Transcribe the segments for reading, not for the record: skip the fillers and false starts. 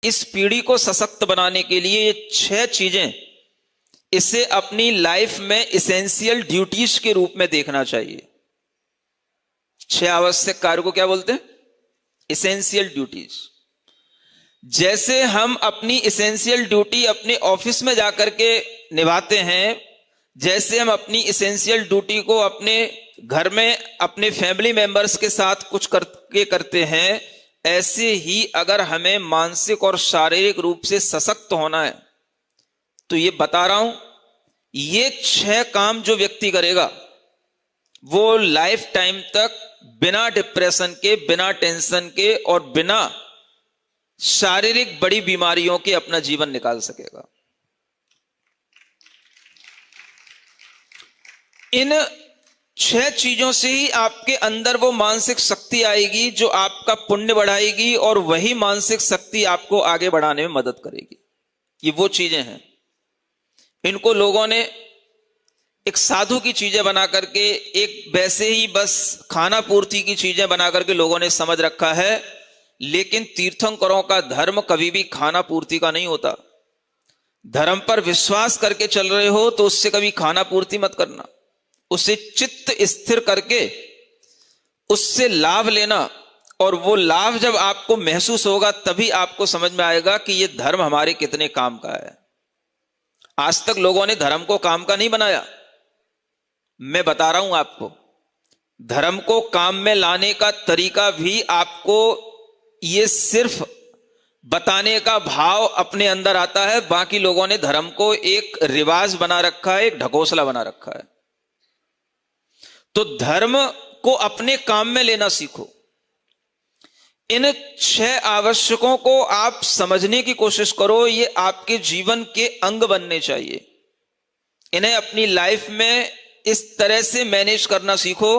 इस पीढ़ी को सशक्त बनाने के लिए ये 6 चीजें इसे अपनी लाइफ में इसेंशियल ड्यूटीज के रूप में देखना चाहिए। 6 आवश्यक कार्य को क्या बोलते हैं? Essential duties. जैसे हम अपनी इसेंशियल ड्यूटी अपने ऑफिस में जाकर के निभाते हैं, जैसे हम अपनी इसेंशियल ड्यूटी को अपने घर में अपने फैमिली मेंबर्स के साथ कुछ करके करते हैं, ऐसे ही अगर हमें मानसिक और शारीरिक रूप से सशक्त होना है तो ये बता रहा हूं, ये 6 काम जो व्यक्ति करेगा वो लाइफ टाइम तक बिना डिप्रेशन के, बिना टेंशन के और बिना शारीरिक बड़ी बीमारियों के अपना जीवन निकाल सकेगा। इन 6 चीजों से ही आपके अंदर वो मानसिक शक्ति आएगी जो आपका पुण्य बढ़ाएगी और वही मानसिक शक्ति आपको आगे बढ़ाने में मदद करेगी। ये वो चीजें हैं, इनको लोगों ने एक साधु की चीजें बना करके, एक वैसे ही बस खाना पूर्ति की चीजें बना करके लोगों ने समझ रखा है। लेकिन तीर्थंकरों का धर्म कभी भी खाना पूर्ति का नहीं होता। धर्म पर विश्वास करके चल रहे हो तो उससे कभी खाना पूर्ति मत करना, उसे चित्त स्थिर करके उससे लाभ लेना, और वो लाभ जब आपको महसूस होगा तभी आपको समझ में आएगा कि ये धर्म हमारे कितने काम का है। आज तक लोगों ने धर्म को काम का नहीं बनाया। मैं बता रहा हूं आपको, धर्म को काम में लाने का तरीका भी आपको ये सिर्फ बताने का भाव अपने अंदर आता है। बाकी लोगों ने धर्म को एक रिवाज बना रखा है, एक ढकोसला बना रखा है। तो धर्म को अपने काम में लेना सीखो। इन 6 आवश्यकों को आप समझने की कोशिश करो, ये आपके जीवन के अंग बनने चाहिए। इन्हें अपनी लाइफ में इस तरह से मैनेज करना सीखो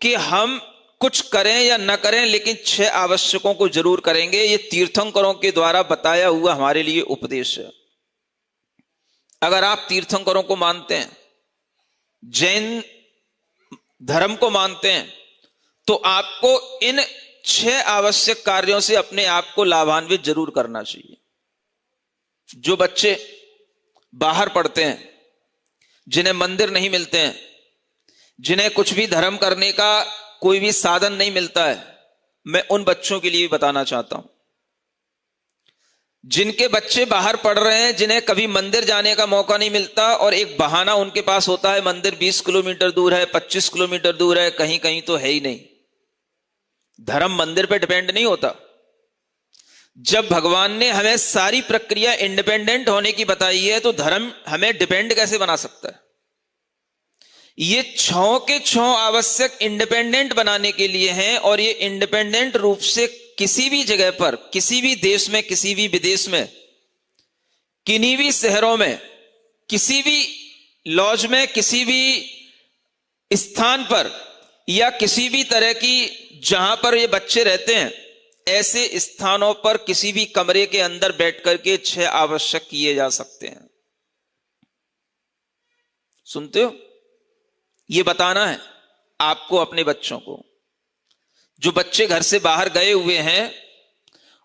कि हम कुछ करें या न करें, लेकिन 6 आवश्यकों को जरूर करेंगे। ये तीर्थंकरों के द्वारा बताया हुआ हमारे लिए उपदेश है। अगर आप तीर्थंकरों को मानते हैं, जैन धर्म को मानते हैं, तो आपको इन 6 आवश्यक कार्यों से अपने आप को लाभान्वित जरूर करना चाहिए। जो बच्चे बाहर पढ़ते हैं, जिन्हें मंदिर नहीं मिलते हैं, जिन्हें कुछ भी धर्म करने का कोई भी साधन नहीं मिलता है, मैं उन बच्चों के लिए भी बताना चाहता हूं। जिनके बच्चे बाहर पढ़ रहे हैं, जिन्हें कभी मंदिर जाने का मौका नहीं मिलता और एक बहाना उनके पास होता है, मंदिर 20 किलोमीटर दूर है, 25 किलोमीटर दूर है, कहीं कहीं तो है ही नहीं। धर्म मंदिर पे डिपेंड नहीं होता। जब भगवान ने हमें सारी प्रक्रिया इंडिपेंडेंट होने की बताई है, तो धर्म हमें डिपेंड कैसे बना सकता है? ये 6 के 6 आवश्यक इंडिपेंडेंट बनाने के लिए हैं, और ये इंडिपेंडेंट रूप से किसी भी जगह पर, किसी भी देश में, किसी भी विदेश में, किन्हीं भी शहरों में, किसी भी लॉज में, किसी भी स्थान पर, या किसी भी तरह की जहां पर ये बच्चे रहते हैं, ऐसे स्थानों पर किसी भी कमरे के अंदर बैठ करके 6 आवश्यक किए जा सकते हैं। सुनते हो? ये बताना है आपको अपने बच्चों को। जो बच्चे घर से बाहर गए हुए हैं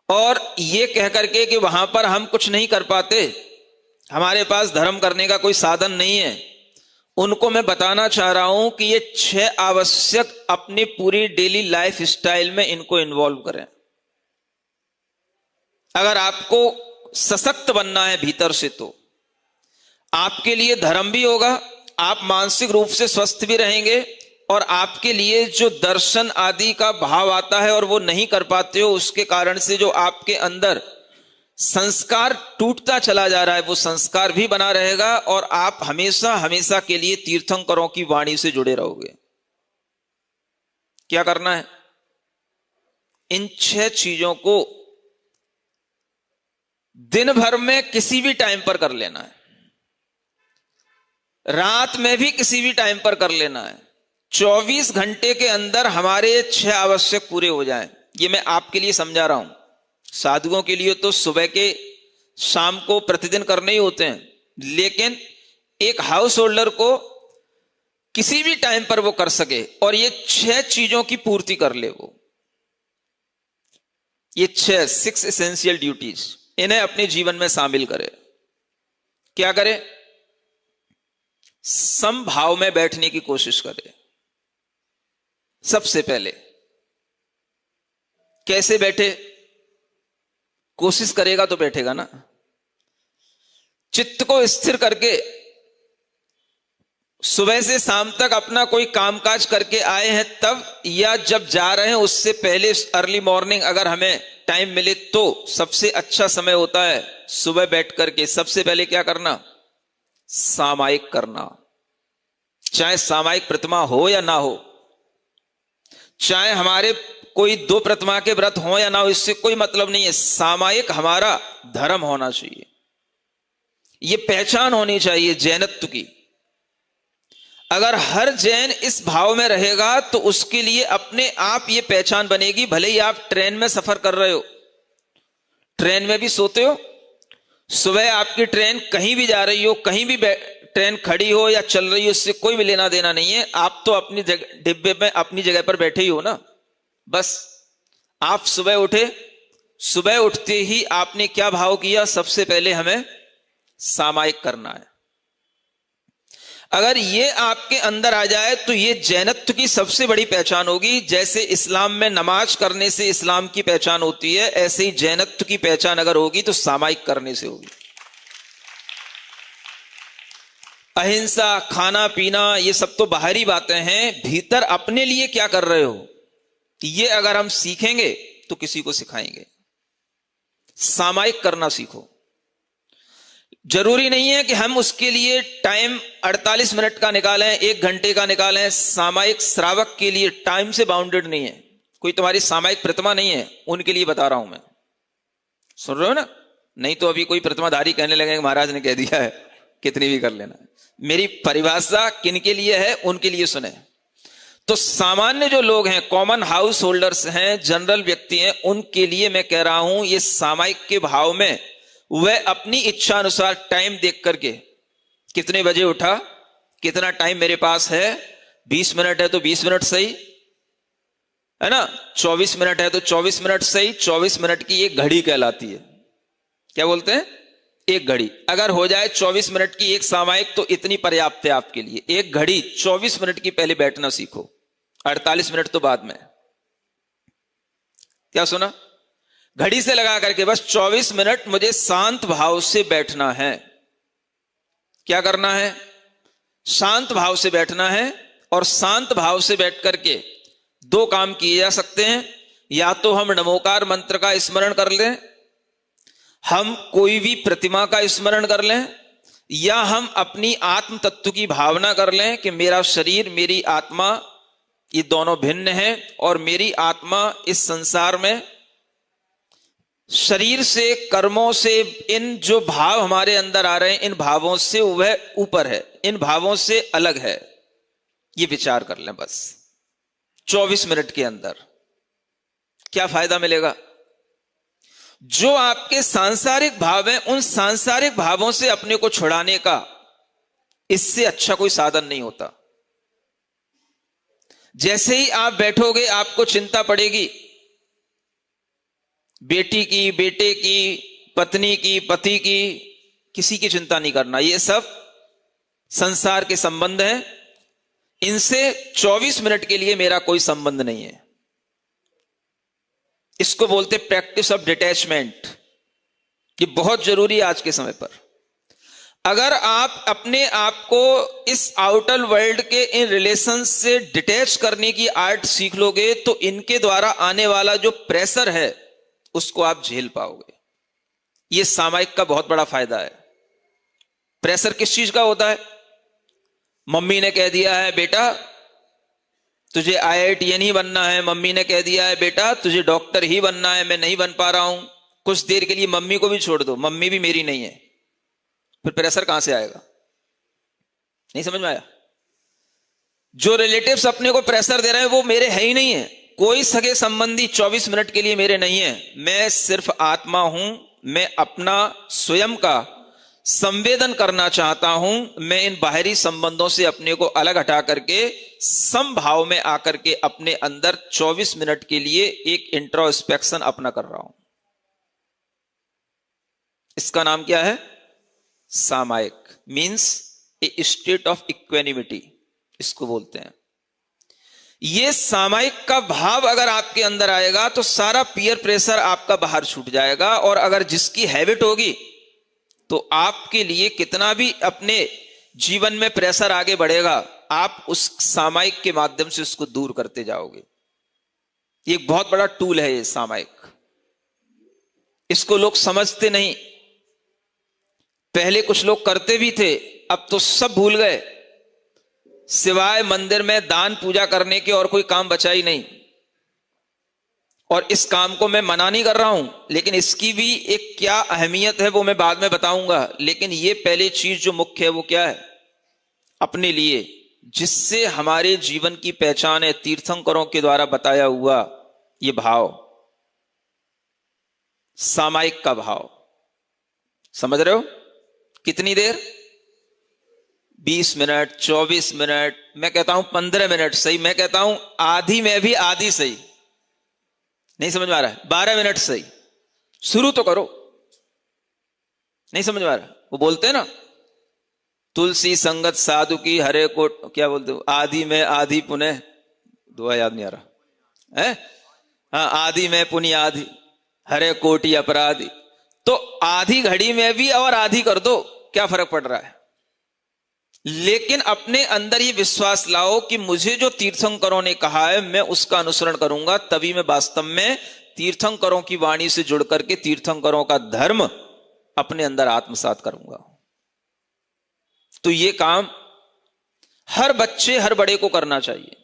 और ये कह करके कि वहां पर हम कुछ नहीं कर पाते, हमारे पास धर्म करने का कोई साधन नहीं है, उनको मैं बताना चाह रहा हूं कि ये 6 आवश्यक अपनी पूरी डेली लाइफ स्टाइल में इनको इन्वॉल्व करें। अगर आपको सशक्त बनना है भीतर से, तो आपके लिए धर्म भी होगा, आप मानसिक रूप से स्वस्थ भी रहेंगे, और आपके लिए जो दर्शन आदि का भाव आता है और वो नहीं कर पाते हो, उसके कारण से जो आपके अंदर संस्कार टूटता चला जा रहा है, वो संस्कार भी बना रहेगा, और आप हमेशा हमेशा के लिए तीर्थंकरों की वाणी से जुड़े रहोगे। क्या करना है? इन 6 चीजों को दिन भर में किसी भी टाइम पर कर लेना है, रात में भी किसी भी टाइम पर कर लेना है। 24 घंटे के अंदर हमारे 6 आवश्यक पूरे हो जाएं। ये मैं आपके लिए समझा रहा हूं। साधुओं के लिए तो सुबह के शाम को प्रतिदिन करने ही होते हैं, लेकिन एक हाउस होल्डर को किसी भी टाइम पर वो कर सके और ये 6 चीजों की पूर्ति कर ले। वो ये 6 एसेंशियल ड्यूटीज, इन्हें अपने जीवन में शामिल करें। क्या करें? समभाव में बैठने की कोशिश करें। सबसे पहले कैसे बैठे? कोशिश करेगा तो बैठेगा ना। चित्त को स्थिर करके सुबह से शाम तक अपना कोई कामकाज करके आए हैं तब, या जब जा रहे हैं उससे पहले अर्ली मॉर्निंग अगर हमें टाइम मिले तो सबसे अच्छा समय होता है सुबह बैठ करके सबसे पहले क्या करना? सामायिक करना। चाहे सामायिक प्रतिमा हो या ना हो, चाहे हमारे कोई 2 प्रतिमा के व्रत हो या ना हो, इससे कोई मतलब नहीं है। सामायिक हमारा धर्म होना चाहिए, ये पहचान होनी चाहिए जैनत्व की। अगर हर जैन इस भाव में रहेगा तो उसके लिए अपने आप ये पहचान बनेगी। भले ही आप ट्रेन में सफर कर रहे हो, ट्रेन में भी सोते हो, सुबह आपकी ट्रेन कहीं भी जा रही हो, कहीं भी ट्रेन खड़ी हो या चल रही हो, इससे कोई भी लेना देना नहीं है। आप तो अपनी डिब्बे में अपनी जगह पर बैठे ही हो ना। बस आप सुबह उठे, सुबह उठते ही आपने क्या भाव किया? सबसे पहले हमें सामायिक करना है। अगर ये आपके अंदर आ जाए तो ये जैनत्व की सबसे बड़ी पहचान होगी। जैसे इस्लाम में नमाज करने से इस्लाम की पहचान होती है, ऐसे ही जैनत्व की पहचान अगर होगी तो सामायिक करने से होगी। अहिंसा, खाना पीना, ये सब तो बाहरी बातें हैं। भीतर अपने लिए क्या कर रहे हो, ये अगर हम सीखेंगे तो किसी को सिखाएंगे। सामायिक करना सीखो। जरूरी नहीं है कि हम उसके लिए टाइम 48 मिनट का निकालें, 1 घंटे का निकालें। सामायिक श्रावक के लिए टाइम से बाउंडेड नहीं है। कोई तुम्हारी सामायिक प्रतिमा नहीं है, उनके लिए बता रहा हूं मैं। सुन रहे हो ना? नहीं तो अभी कोई प्रतिमाधारी कहने लगेंगे महाराज ने कह दिया है, कितनी भी कर लेना। मेरी परिभाषा किन के लिए है, उनके लिए सुने। तो सामान्य जो लोग हैं, कॉमन हाउस होल्डर्स हैं, जनरल व्यक्ति हैं, उनके लिए मैं कह रहा हूं ये सामायिक के भाव में वह अपनी इच्छा अनुसार टाइम देख करके, कितने बजे उठा, कितना टाइम मेरे पास है, 20 मिनट है तो 20 मिनट सही है ना, 24 मिनट है तो 24 मिनट सही। 24 मिनट की एक घड़ी कहलाती है। क्या बोलते हैं? एक घड़ी। अगर हो जाए 24 मिनट की एक सामायिक तो इतनी पर्याप्त है आपके लिए। एक घड़ी 24 मिनट की पहले बैठना सीखो, 48 मिनट तो बाद में। क्या सुना? घड़ी से लगा करके बस 24 मिनट मुझे शांत भाव से बैठना है। क्या करना है? शांत भाव से बैठना है। और शांत भाव से बैठ करके 2 काम किए जा सकते हैं। या तो हम नमोकार मंत्र का स्मरण कर लें, हम कोई भी प्रतिमा का स्मरण कर लें, या हम अपनी आत्म तत्व की भावना कर लें कि मेरा शरीर, मेरी आत्मा, ये दोनों भिन्न हैं और मेरी आत्मा इस संसार में शरीर से, कर्मों से, इन जो भाव हमारे अंदर आ रहे हैं, इन भावों से वह ऊपर है, इन भावों से अलग है। ये विचार कर लें बस 24 मिनट के अंदर। क्या फायदा मिलेगा? जो आपके सांसारिक भाव हैं, उन सांसारिक भावों से अपने को छुड़ाने का इससे अच्छा कोई साधन नहीं होता। जैसे ही आप बैठोगे आपको चिंता पड़ेगी बेटी की, बेटे की, पत्नी की, पति की, किसी की चिंता नहीं करना। ये सब संसार के संबंध हैं, इनसे 24 मिनट के लिए मेरा कोई संबंध नहीं है। इसको बोलते प्रैक्टिस ऑफ डिटैचमेंट। ये बहुत जरूरी है आज के समय पर। अगर आप अपने आप को इस आउटर वर्ल्ड के इन रिलेशन से डिटैच करने की आर्ट सीख लोगे तो इनके द्वारा आने वाला जो प्रेशर है उसको आप झेल पाओगे। यह सामायिक का बहुत बड़ा फायदा है। प्रेशर किस चीज का होता है? मम्मी ने कह दिया है बेटा तुझे IITN ही बनना है, मम्मी ने कह दिया है बेटा तुझे डॉक्टर ही बनना है, मैं नहीं बन पा रहा हूं। कुछ देर के लिए मम्मी को भी छोड़ दो, मम्मी भी मेरी नहीं है। फिर प्रेशर कहां से आएगा? नहीं समझ में आया? जो रिलेटिव्स अपने को प्रेशर दे रहे हैं वो मेरे है ही नहीं है। कोई सगे संबंधी 24 मिनट के लिए मेरे नहीं है। मैं सिर्फ आत्मा हूं। मैं अपना स्वयं का संवेदन करना चाहता हूं, मैं इन बाहरी संबंधों से अपने को अलग हटा करके समभाव में आकर के अपने अंदर 24 मिनट के लिए एक इंट्रोस्पेक्शन अपना कर रहा हूं। इसका नाम क्या है? सामायिक, means A state of equanimity इसको बोलते हैं। ये सामायिक का भाव अगर आपके अंदर आएगा तो सारा पीयर प्रेशर आपका बाहर छूट जाएगा, और अगर जिसकी हैबिट होगी तो आपके लिए कितना भी अपने जीवन में प्रेशर आगे बढ़ेगा, आप उस सामायिक के माध्यम से उसको दूर करते जाओगे। ये एक बहुत बड़ा टूल है ये सामायिक, इसको लोग समझते नहीं। पहले कुछ लोग करते भी थे, अब तो सब भूल गए, सिवाय मंदिर में दान पूजा करने के और कोई काम बचा ही नहीं। और इस काम को मैं मना नहीं कर रहा हूं, लेकिन इसकी भी एक क्या अहमियत है वो मैं बाद में बताऊंगा। लेकिन ये पहली चीज जो मुख्य है वो क्या है? अपने लिए, जिससे हमारे जीवन की पहचान है, तीर्थंकरों के द्वारा बताया हुआ ये भाव, सामायिक का भाव। समझ रहे हो? कितनी देर? 20 मिनट, 24 मिनट, मैं कहता हूं 15 मिनट सही, मैं कहता हूं आधी में भी आधी सही। नहीं समझ में आ रहा है? 12 मिनट सही, शुरू तो करो। नहीं समझ में आ रहा? वो बोलते हैं ना, तुलसी संगत साधु की हरे को, क्या बोलते हो, आधी में आधी पुण्य, दुआ याद नहीं आ रहा है, हाँ, आधी में पुण्य आधी हरे कोटि अपराधी। तो आधी घड़ी में भी और आधी कर दो, क्या फर्क पड़ रहा है? लेकिन अपने अंदर ये विश्वास लाओ कि मुझे जो तीर्थंकरों ने कहा है मैं उसका अनुसरण करूंगा, तभी मैं वास्तव में तीर्थंकरों की वाणी से जुड़ करके तीर्थंकरों का धर्म अपने अंदर आत्मसात करूंगा। तो ये काम हर बच्चे, हर बड़े को करना चाहिए।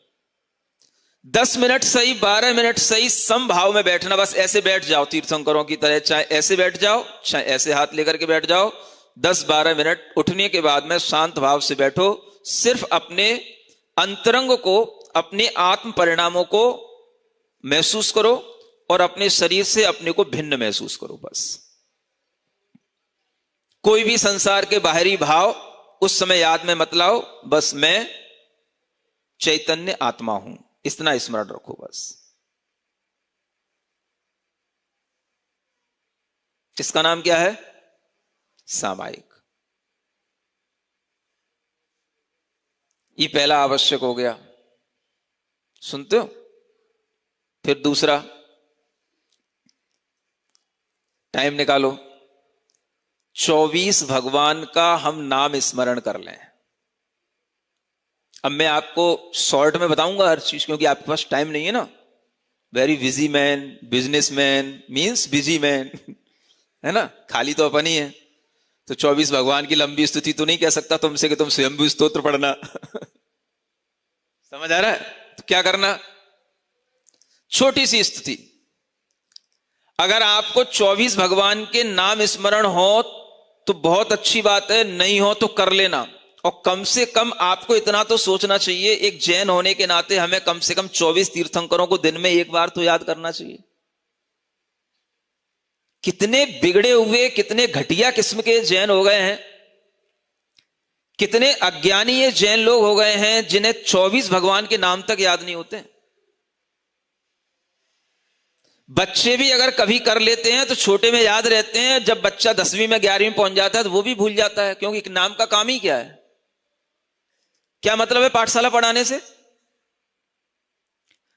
10 मिनट सही, 12 मिनट सही, समभाव में बैठना। बस ऐसे बैठ जाओ तीर्थंकरों की तरह, चाहे ऐसे बैठ जाओ, चाहे ऐसे हाथ लेकर के बैठ जाओ। 10-12 मिनट उठने के बाद में शांत भाव से बैठो, सिर्फ अपने अंतरंग को, अपने आत्म परिणामों को महसूस करो और अपने शरीर से अपने को भिन्न महसूस करो। बस कोई भी संसार के बाहरी भाव उस समय याद में मत लाओ, बस मैं चैतन्य आत्मा हूं, इतना स्मरण रखो। बस इसका नाम क्या है? सामायिक। ये पहला आवश्यक हो गया, सुनते हो? फिर दूसरा, टाइम निकालो, 24 भगवान का हम नाम स्मरण कर लें। अब मैं आपको शॉर्ट में बताऊंगा हर चीज, क्योंकि आपके पास टाइम नहीं है ना। Very busy man, business man means busy man, है ना, खाली तो अपन ही है। तो 24 भगवान की लंबी स्तुति तो नहीं कह सकता तुमसे कि तुम स्वयं भी स्तोत्र पढ़ना। समझ आ रहा है? तो क्या करना? छोटी सी स्तुति। अगर आपको 24 भगवान के नाम स्मरण हो तो बहुत अच्छी बात है, नहीं हो तो कर लेना। और कम से कम आपको इतना तो सोचना चाहिए, एक जैन होने के नाते हमें कम से कम 24 तीर्थंकरों को दिन में एक बार तो याद करना चाहिए। कितने बिगड़े हुए, कितने घटिया किस्म के जैन हो गए हैं, कितने अज्ञानी ये जैन लोग हो गए हैं जिन्हें 24 भगवान के नाम तक याद नहीं होते। बच्चे भी अगर कभी कर लेते हैं तो छोटे में याद रहते हैं, जब बच्चा 10वीं में 11वीं में पहुंच जाता है तो वो भी भूल जाता है, क्योंकि नाम का काम ही क्या है? क्या मतलब है पाठशाला पढ़ाने से?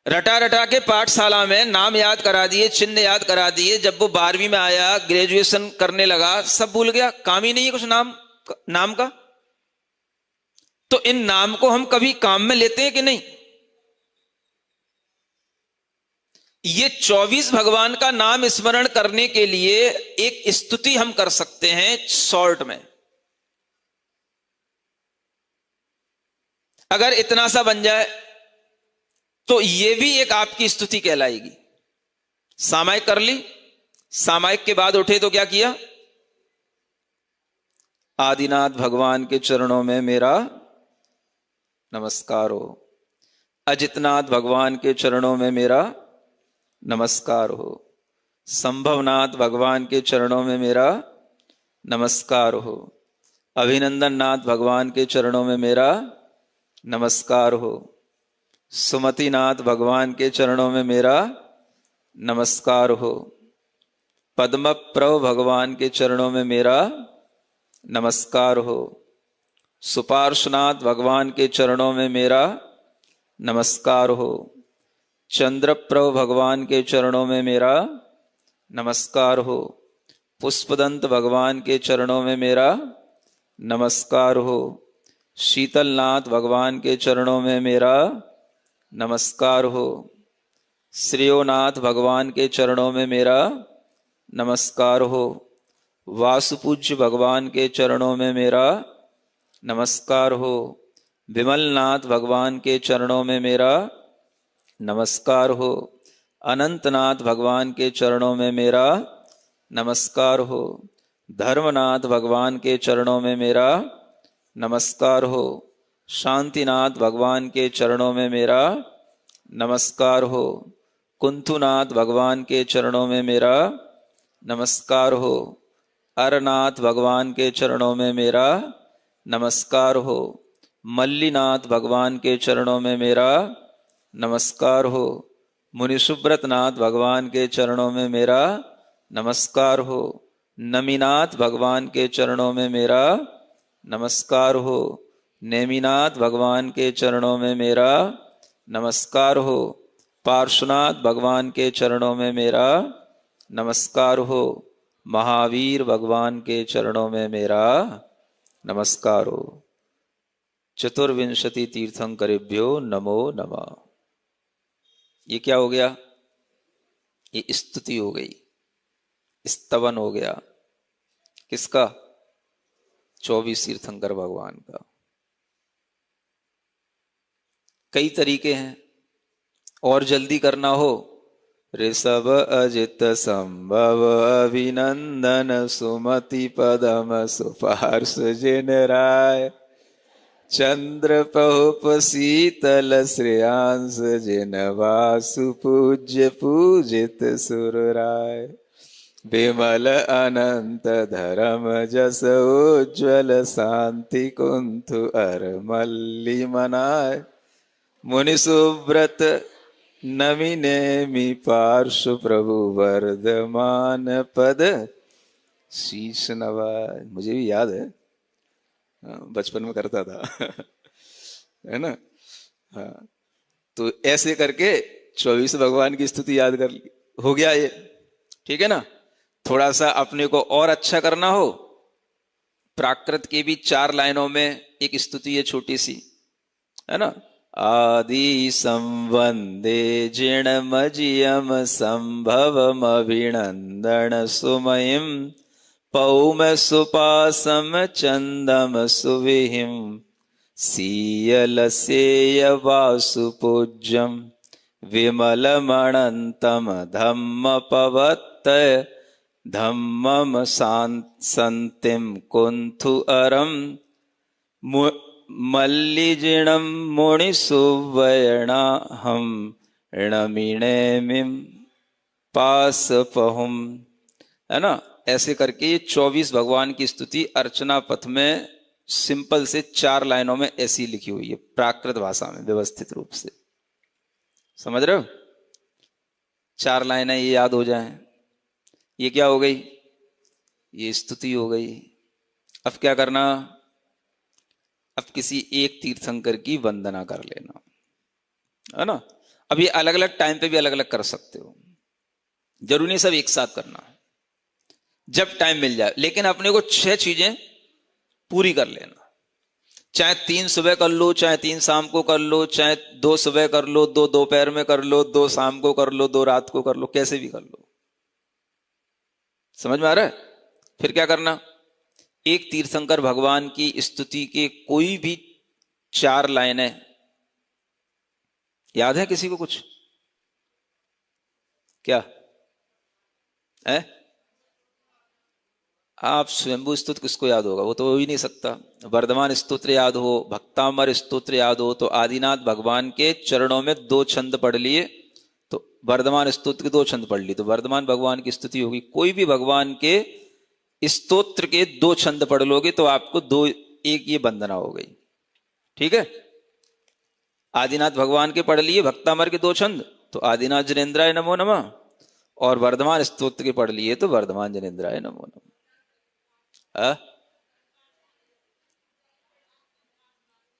रटा रटा के पाठशाला में नाम याद करा दिए, चिन्ह याद करा दिए। जब वो 12वीं में आया, ग्रेजुएशन करने लगा, सब भूल गया, काम ही नहीं है कुछ नाम का। तो इन नाम को हम कभी काम में लेते हैं कि नहीं? ये 24 भगवान का नाम स्मरण करने के लिए एक स्तुति हम कर सकते हैं शॉर्ट में। अगर इतना सा बन जाए तो ये भी एक आपकी स्तुति कहलाएगी। सामायिक कर ली, सामायिक के बाद उठे तो क्या किया? आदिनाथ भगवान के चरणों में मेरा नमस्कार हो, अजितनाथ भगवान के चरणों में मेरा नमस्कार हो, संभवनाथ भगवान के चरणों में मेरा नमस्कार हो, अभिनंदन नाथ भगवान के चरणों में मेरा नमस्कार हो। सुमति नाथ भगवान के चरणों में मेरा नमस्कार हो। पद्मप्रभ भगवान के चरणों में मेरा नमस्कार हो। सुपार्श्वनाथ भगवान के चरणों में मेरा नमस्कार हो। चंद्रप्रभ भगवान के चरणों में मेरा नमस्कार हो। पुष्पदंत भगवान के चरणों में मेरा नमस्कार हो। शीतलनाथ भगवान के चरणों में मेरा नमस्कार हो। श्रेयोनाथ भगवान के चरणों में मेरा नमस्कार हो। वासुपूज्य भगवान के चरणों में मेरा नमस्कार हो। विमलनाथ भगवान के चरणों में मेरा नमस्कार हो। अनंतनाथ भगवान के चरणों में मेरा नमस्कार हो। धर्मनाथ भगवान के चरणों में मेरा नमस्कार हो। शांतिनाथ भगवान के चरणों में मेरा नमस्कार हो। कुंथुनाथ भगवान के चरणों में मेरा नमस्कार हो। अरनाथ भगवान के चरणों में मेरा नमस्कार हो। मल्लीनाथ भगवान के चरणों में मेरा नमस्कार हो। मुनिसुब्रत नाथ भगवान के चरणों में मेरा नमस्कार हो। नमीनाथ भगवान के चरणों में मेरा नमस्कार हो। नेमिनाथ भगवान के चरणों में मेरा नमस्कार हो। पार्श्वनाथ भगवान के चरणों में मेरा नमस्कार हो। महावीर भगवान के चरणों में मेरा नमस्कार हो। चतुर्विंशति तीर्थंकरेभ्यो नमो नमः। ये क्या हो गया? ये स्तुति हो गई, स्तवन हो गया। किसका? 24 तीर्थंकर भगवान का। कई तरीके हैं, और जल्दी करना हो, ऋषभ अजित संभव अभिनंदन सुमति पदम सुपार्श जिन राय चंद्र पहुप शीतल श्रेयांस जिन वासु पूज्य पूजित सुर राय विमल अनंत धर्म जस उज्ज्वल शांति कुंथु अर मल्ली मनाय मुनि सुव्रत नमिनेमि पार्श्व प्रभु वर्धमान पद शीश नवाय। मुझे भी याद है, बचपन में करता था है ना। हाँ, तो ऐसे करके 24 भगवान की स्तुति याद कर ली, हो गया ये। ठीक है ना। थोड़ा सा अपने को और अच्छा करना हो, प्राकृत की भी 4 लाइनों में एक स्तुति है छोटी सी, है ना। आदि संवंदे जिणमजियम संभवम अभिनंदन सुमयिम पौम सुपासम चंदम सुविहिम सीयलसेय वासुपूज्यम विमलमणन्तम धम्म पवत्तय धम्मम संतिम कुंथु अरम मल्लिजिणम मुनि सुवयणा हम णमिणेमिम पास पहुम, है ना। ऐसे करके ये 24 भगवान की स्तुति अर्चना पथ में सिंपल से 4 लाइनों में ऐसी लिखी हुई है, प्राकृत भाषा में व्यवस्थित रूप से। समझ रहे हो? 4 लाइनें ये याद हो जाएं। ये क्या हो गई? ये स्तुति हो गई। अब क्या करना? अब किसी एक तीर्थंकर की वंदना कर लेना, है ना। अब ये अलग अलग टाइम पे भी अलग अलग कर सकते हो, जरूरी नहीं सब एक साथ करना, जब टाइम मिल जाए। लेकिन अपने को 6 चीजें पूरी कर लेना। चाहे 3 सुबह कर लो, चाहे 3 शाम को कर लो, चाहे 2 सुबह कर लो, 2 दोपहर में कर लो, 2 शाम को कर लो, 2 रात को कर लो, कैसे भी कर लो। समझ में आ रहा है? फिर क्या करना? एक तीर्थंकर भगवान की स्तुति के कोई भी 4 लाइनें याद है किसी को? कुछ क्या है? आप स्वयंभू स्तुति किसको याद होगा? वो तो हो ही नहीं सकता। वर्धमान स्तोत्र याद हो, भक्तामर स्तोत्र याद हो, तो आदिनाथ भगवान के चरणों में 2 छंद पढ़ लिए, तो वर्धमान स्तोत्र के 2 छंद पढ़ लिए, तो वर्धमान भगवान की स्तुति होगी। कोई भी भगवान के स्तोत्र के 2 छंद पढ़ लोगे तो आपको 2 एक ये वंदना हो गई। ठीक है, आदिनाथ भगवान के पढ़ लिए भक्तामर के 2 छंद तो आदिनाथ जनेन्द्राय नमो नमः, और वर्धमान स्तोत्र के पढ़ लिए तो वर्धमान जनेन्द्राय नमो नमः।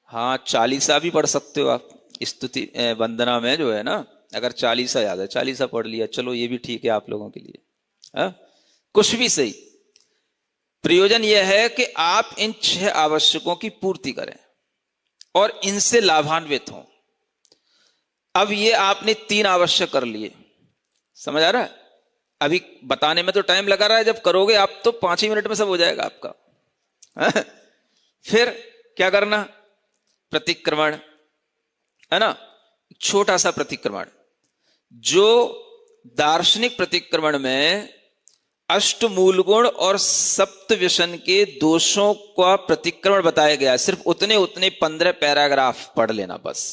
हाँ, चालीसा भी पढ़ सकते हो आप स्तुति वंदना में जो है ना, अगर चालीसा याद है चालीसा पढ़ लिया, चलो ये भी ठीक है आप लोगों के लिए। कुछ भी सही, प्रयोजन यह है कि आप इन 6 आवश्यकों की पूर्ति करें और इनसे लाभान्वित हों। अब ये आपने 3 आवश्यक कर लिए, समझ आ रहा है? अभी बताने में तो टाइम लगा रहा है, जब करोगे आप तो 5 ही मिनट में सब हो जाएगा आपका। फिर क्या करना? प्रतिक्रमण, है ना, छोटा सा प्रतिक्रमण। जो दार्शनिक प्रतिक्रमण में अष्टमूल गुण और सप्त व्यसन के दोषों का प्रतिक्रमण बताया गया, सिर्फ उतने 15 पैराग्राफ पढ़ लेना बस।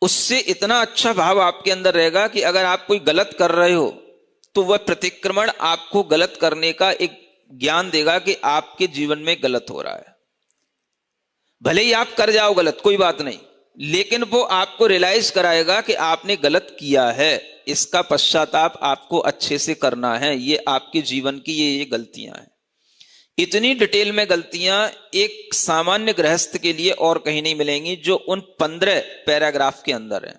उससे इतना अच्छा भाव आपके अंदर रहेगा कि अगर आप कोई गलत कर रहे हो तो वह प्रतिक्रमण आपको गलत करने का एक ज्ञान देगा कि आपके जीवन में गलत हो रहा है। भले ही आप कर जाओ गलत, कोई बात नहीं, लेकिन वो आपको रियलाइज कराएगा कि आपने गलत किया है, इसका पश्चाताप आपको अच्छे से करना है, ये आपके जीवन की ये गलतियां हैं। इतनी डिटेल में गलतियां एक सामान्य गृहस्थ के लिए और कहीं नहीं मिलेंगी जो उन 15 पैराग्राफ के अंदर है।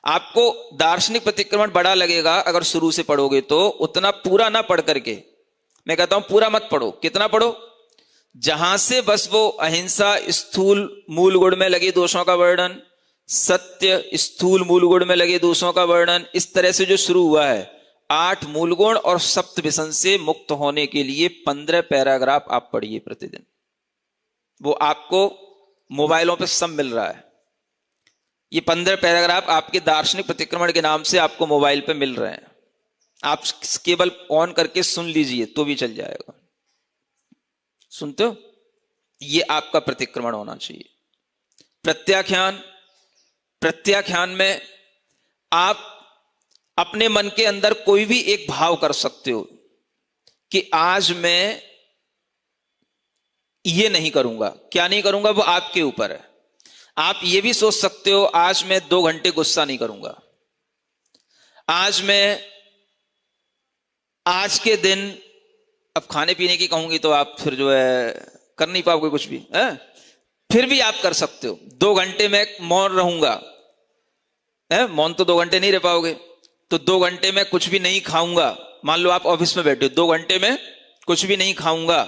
आपको दार्शनिक प्रतिक्रमण बड़ा लगेगा अगर शुरू से पढ़ोगे तो, उतना पूरा ना पढ़ करके, मैं कहता हूं पूरा मत पढ़ो। कितना पढ़ो? जहां से बस वो अहिंसा स्थूल मूल गुण में लगे दोषों का वर्णन, सत्य स्थूल मूल गुण में लगे दोषों का वर्णन, इस तरह से जो शुरू हुआ है, 8 मूल गुण और सप्त व्यसन से मुक्त होने के लिए 15 पैराग्राफ आप पढ़िए प्रतिदिन। वो आपको मोबाइलों पे सब मिल रहा है। ये 15 पैराग्राफ आपके दार्शनिक प्रतिक्रमण के नाम से आपको मोबाइल पे मिल रहे हैं। आप केवल ऑन करके सुन लीजिए तो भी चल जाएगा। सुनते हो? ये आपका प्रतिक्रमण होना चाहिए। प्रत्याख्यान, प्रत्याख्यान में आप अपने मन के अंदर कोई भी एक भाव कर सकते हो कि आज मैं ये नहीं करूंगा। क्या नहीं करूंगा वो आपके ऊपर है। आप ये भी सोच सकते हो आज मैं 2 घंटे गुस्सा नहीं करूंगा, आज मैं आज के दिन, अब खाने पीने की कहूंगी तो आप फिर जो है कर नहीं पाओगे कुछ भी है? फिर भी आप कर सकते हो 2 घंटे में मौन रहूंगा, है? मौन तो 2 घंटे नहीं रह पाओगे, तो 2 घंटे में कुछ भी नहीं खाऊंगा। मान लो आप ऑफिस में बैठे हो, 2 घंटे में कुछ भी नहीं खाऊंगा,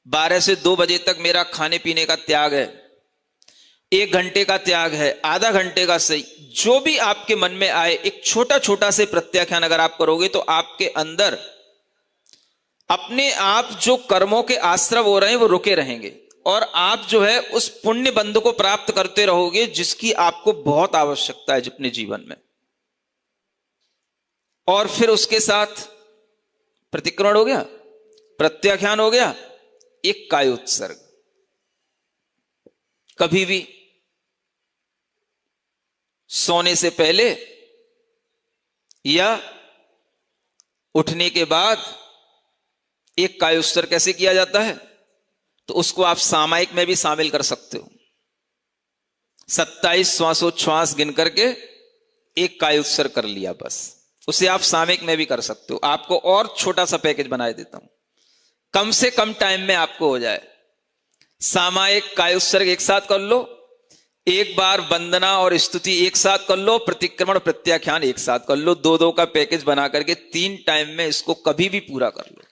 12 से 2 बजे तक मेरा खाने पीने का त्याग है, 1 घंटे का त्याग है, आधा घंटे का, सही, जो भी आपके मन में आए एक छोटा छोटा से प्रत्याख्यान अगर आप करोगे तो आपके अंदर अपने आप जो कर्मों के आश्रव हो रहे हैं वो रुके रहेंगे और आप जो है उस पुण्य बंध को प्राप्त करते रहोगे जिसकी आपको बहुत आवश्यकता है अपने जीवन में। और फिर उसके साथ प्रतिक्रमण हो गया, प्रत्याख्यान हो गया, एक कायोत्सर्ग। कभी भी सोने से पहले या उठने के बाद एक कायोत्सर्ग कैसे किया जाता है, तो उसको आप सामायिक में भी शामिल कर सकते हो। 27 श्वासोच्छ्वास गिन करके एक कायोत्सर्ग कर लिया, बस उसे आप सामयिक में भी कर सकते हो। आपको और छोटा सा पैकेज बना देता हूं, कम से कम टाइम में आपको हो जाए। सामायिक कायोत्सर्ग एक साथ कर लो, एक बार वंदना और स्तुति एक साथ कर लो, प्रतिक्रमण प्रत्याख्यान एक साथ कर लो, 2-2 का पैकेज बना करके 3 टाइम में इसको कभी भी पूरा कर लो।